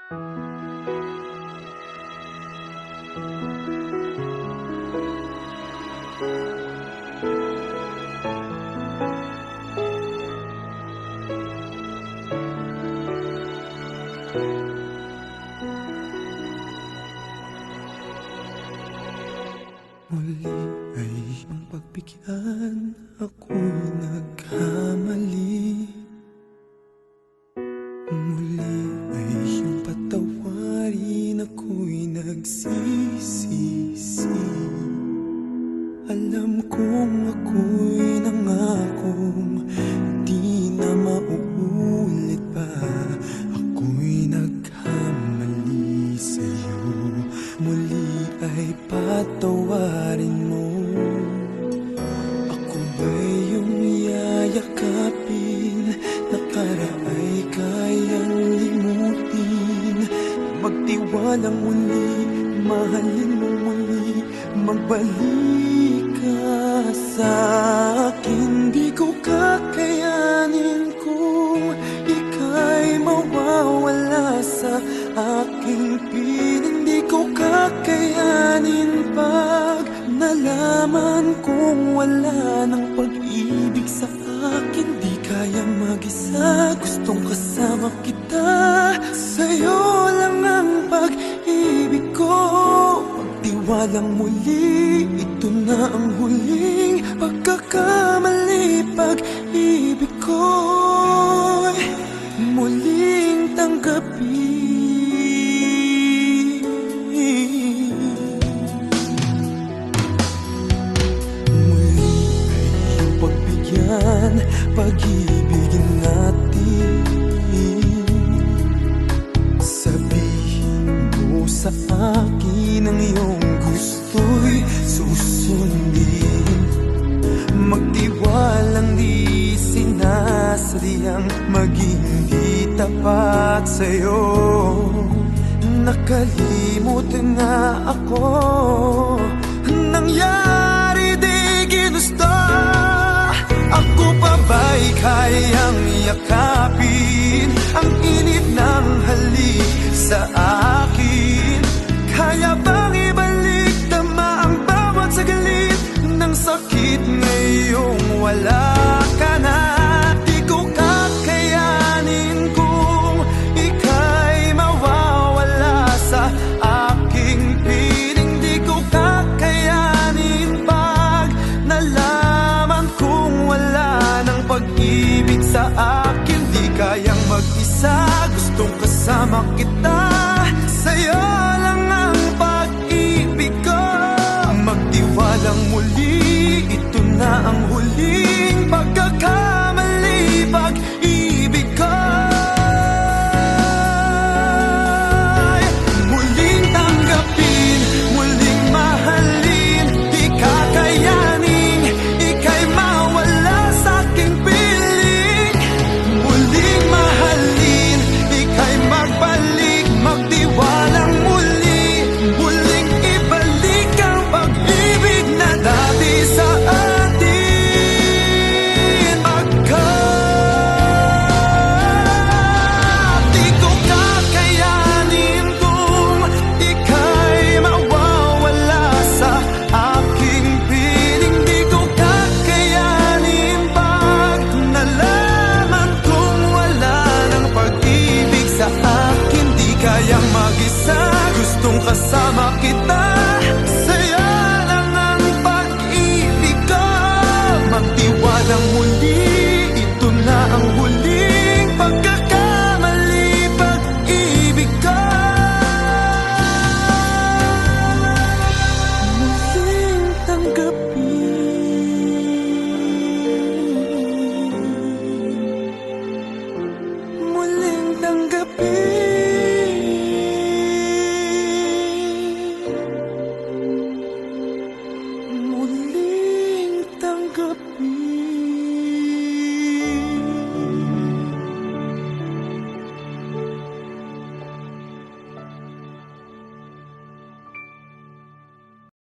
Muli ay iyong pagbigyan, ako'y nagkamali. Muli ay iyong patawarin, ako'y nagsisisi. Alam kong ako'y nangakong di na mauulit pa. Ako'y nagkamali sa'yo, muli ay patawarin mo. Ako ba'y iyong yayakapin, nakaraay kayang limutin. Magtiwalang muli, mahalin mo muli, magbalik ka sa'kin. Di ko kakayanin kung ika'y mawawala sa aking piling. Di ko kakayanin pag nalaman kong wala ng pag-ibig sa akin. Di kayang mag-isa, gustong kasama kita. Sa'yo lang ang pag-ibig ko. Magtiwalang muli, ito na ang huling pagkakamali. Pag-ibig ko'y muling tanggapin. Pag-ibigin natin, sabihin mo sa akin ang iyong gusto'y susundin. Magtiwalang di sinasadyang maging di tapat sa'yo. Nakalimutan na ako, nangyari di ginusto. Ako pa ba'y kayang yakapin ang init ng halik sa akin? Kaya bang ibalik tama ang bawat saglit ng sakit ngayong wala ka na? Di ko kakayanin kung ika'y mawawala sa aking piling. Di ko kakayanin pag nalaman kung wala ng pag-ibig sa akin. Di kayang mag-isa, gustong kasama kita. Sa'yo lang ang pag-ibig ko. Magtiwalang muli, ito na ang huling pagkakamali. Pag-ibig ko muling tanggapin, muling mahalin. Di kakayanin ika'y mawala sa aking piling. Muling mahalin, ika'y magbalik. Magtiwalang muli, muling ibalik ang pag-ibig na dati sa atin. Di ko kakayanin kung ika'y mawawala sa aking piling. Di ko kakayanin pag nalaman kung wala ng pag-ibig sa akin. Di kayang mag-isa, gustong kasama kita.